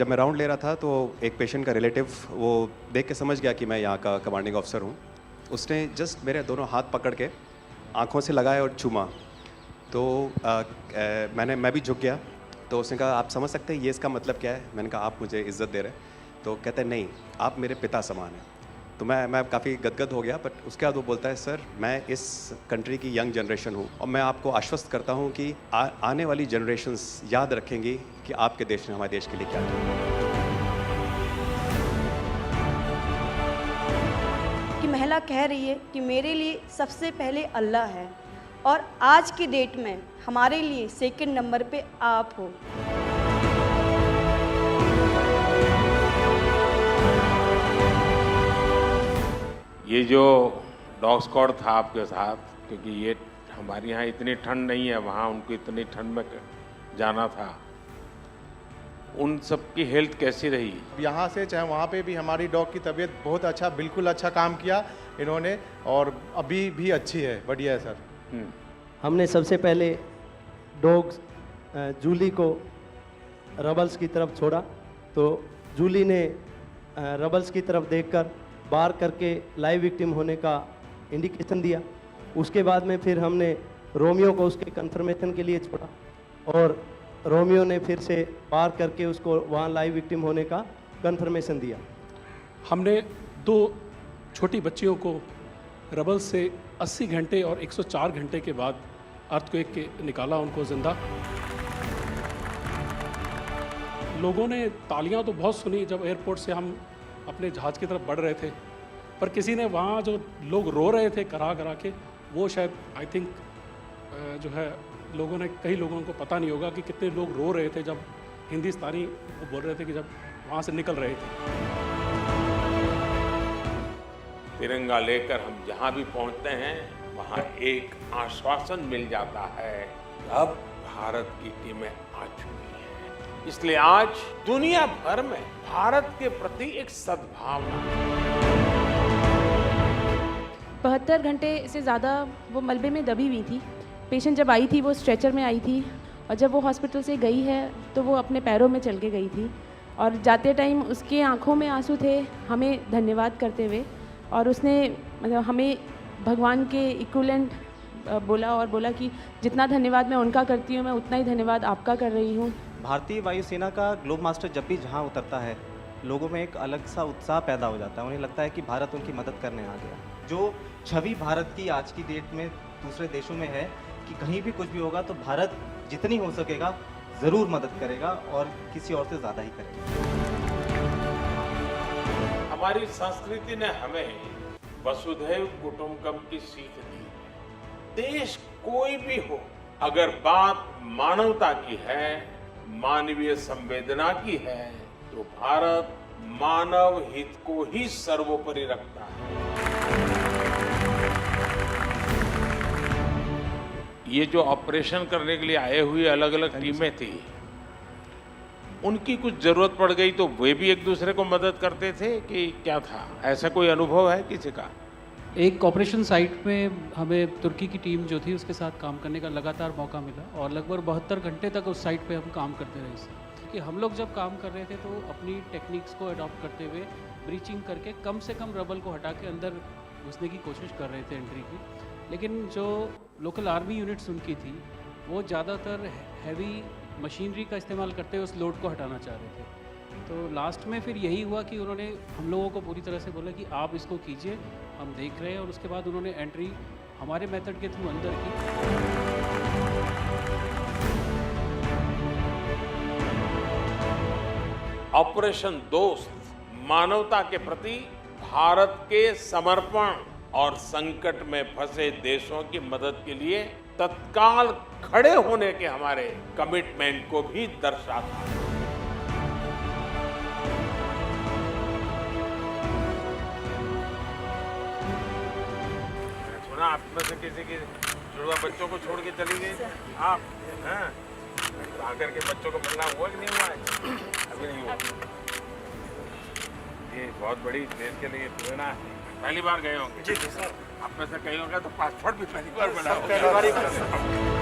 जब मैं राउंड ले रहा था तो एक पेशेंट का रिलेटिव वो देख के समझ गया कि मैं यहाँ का कमांडिंग ऑफिसर हूँ। उसने जस्ट मेरे दोनों हाथ पकड़ के आँखों से लगाए और चूमा। तो मैं भी झुक गया। तो उसने कहा आप समझ सकते हैं ये इसका मतलब क्या है? मैंने कहा आप मुझे इज़्ज़त दे रहे हैं। तो कहते हैं नहीं, आप मेरे पिता समान हैं। तो मैं काफ़ी गदगद हो गया। बट उसके बाद वो बोलता है सर मैं इस कंट्री की यंग जनरेशन हूँ और मैं आपको आश्वस्त करता हूँ कि आने वाली जनरेशन्स याद रखेंगी कि आपके देश ने हमारे देश के लिए क्या किया। कि महिला कह रही है कि मेरे लिए सबसे पहले अल्लाह है और आज की डेट में हमारे लिए सेकंड नंबर पे आप हो। ये जो डॉग स्क्वाड था आपके साथ, क्योंकि ये हमारे यहाँ इतनी ठंड नहीं है, वहाँ उनको इतनी ठंड में जाना था, उन सब की हेल्थ कैसी रही? यहाँ से चाहे वहाँ पे भी हमारी डॉग की तबीयत बहुत अच्छा, बिल्कुल अच्छा काम किया इन्होंने और अभी भी अच्छी है, बढ़िया है सर। हमने सबसे पहले डॉग जूली को रबल्स की तरफ छोड़ा तो जूली ने रबल्स की तरफ देखकर बार करके लाइव विक्टिम होने का इंडिकेशन दिया। उसके बाद में फिर हमने रोमियो को उसके कंफर्मेशन के लिए छोड़ा और रोमियो ने फिर से बार करके उसको वहाँ लाइव विक्टिम होने का कंफर्मेशन दिया। हमने 2 छोटी बच्चियों को रबल से 80 घंटे और 104 घंटे के बाद अर्थक्वेक के निकाला उनको जिंदा। लोगों ने तालियां तो बहुत सुनी जब एयरपोर्ट से हम अपने जहाज़ की तरफ बढ़ रहे थे, पर किसी ने वहाँ जो लोग रो रहे थे करा करा के, वो शायद आई थिंक जो है लोगों ने, कई लोगों को पता नहीं होगा कि कितने लोग रो रहे थे जब हिंदुस्तानी वो बोल रहे थे कि जब वहाँ से निकल रहे थे। तिरंगा लेकर हम जहाँ भी पहुँचते हैं वहाँ एक आश्वासन मिल जाता है, अब भारत की टीमें आ चुकी हैं। इसलिए आज दुनिया भर में भारत के प्रति एक सद्भावना। 72 घंटे से ज़्यादा वो मलबे में दबी हुई थी। पेशेंट जब आई थी वो स्ट्रेचर में आई थी और जब वो हॉस्पिटल से गई है तो वो अपने पैरों में चल के गई थी और जाते टाइम उसके आंखों में आंसू थे हमें धन्यवाद करते हुए, और उसने मतलब हमें भगवान के इक्विवेलेंट बोला और बोला कि जितना धन्यवाद मैं उनका करती हूँ मैं उतना ही धन्यवाद आपका कर रही हूँ। भारतीय वायुसेना का ग्लोब मास्टर जब भी जहाँ उतरता है लोगों में एक अलग सा उत्साह पैदा हो जाता है। उन्हें लगता है कि भारत उनकी मदद करने आ गया। जो छवि भारत की आज की डेट में दूसरे देशों में है कि कहीं भी कुछ भी होगा तो भारत जितनी हो सकेगा ज़रूर मदद करेगा और किसी और से ज़्यादा ही करेगा। हमारी संस्कृति ने हमें वसुधैव कुटुंबकम की सीख दी। देश कोई भी हो, अगर बात मानवता की है, मानवीय संवेदना की है, तो भारत मानव हित को ही सर्वोपरि रखता है। ये जो ऑपरेशन करने के लिए आए हुए अलग अलग टीमें थी, उनकी कुछ जरूरत पड़ गई तो वे भी एक दूसरे को मदद करते थे कि क्या था? ऐसा कोई अनुभव है किसी का? एक ऑपरेशन साइट में हमें तुर्की की टीम जो थी उसके साथ काम करने का लगातार मौका मिला और लगभग 72 घंटे तक उस साइट पे हम काम करते रहे। इससे कि हम लोग जब काम कर रहे थे तो अपनी टेक्निक्स को अडॉप्ट करते हुए ब्रीचिंग करके कम से कम रबल को हटा के अंदर घुसने की कोशिश कर रहे थे एंट्री की। लेकिन जो लोकल आर्मी यूनिट्स उनकी थी वो ज़्यादातर हैवी मशीनरी का इस्तेमाल करते हुए उस लोड को हटाना चाह रहे थे। तो लास्ट में फिर यही हुआ कि उन्होंने हम लोगों को पूरी तरह से बोला कि आप इसको कीजिए, हम देख रहे हैं, और उसके बाद उन्होंने एंट्री हमारे मेथड के थ्रू अंदर की। ऑपरेशन दोस्त मानवता के प्रति भारत के समर्पण और संकट में फंसे देशों की मदद के लिए तत्काल खड़े होने के हमारे कमिटमेंट को भी दर्शाता है। सुना आप में से किसी की जुड़वा बच्चों को छोड़ के चली गई आप, हैं? आकर के बच्चों को मिलना हुआ कि नहीं हुआ है? अभी नहीं हुआ। ये बहुत बड़ी देश के लिए प्रेरणा है। पहली बार गए होंगे? जी सर। आप में से कई होंगे तो पासपोर्ट भी पहली बार बना होगा।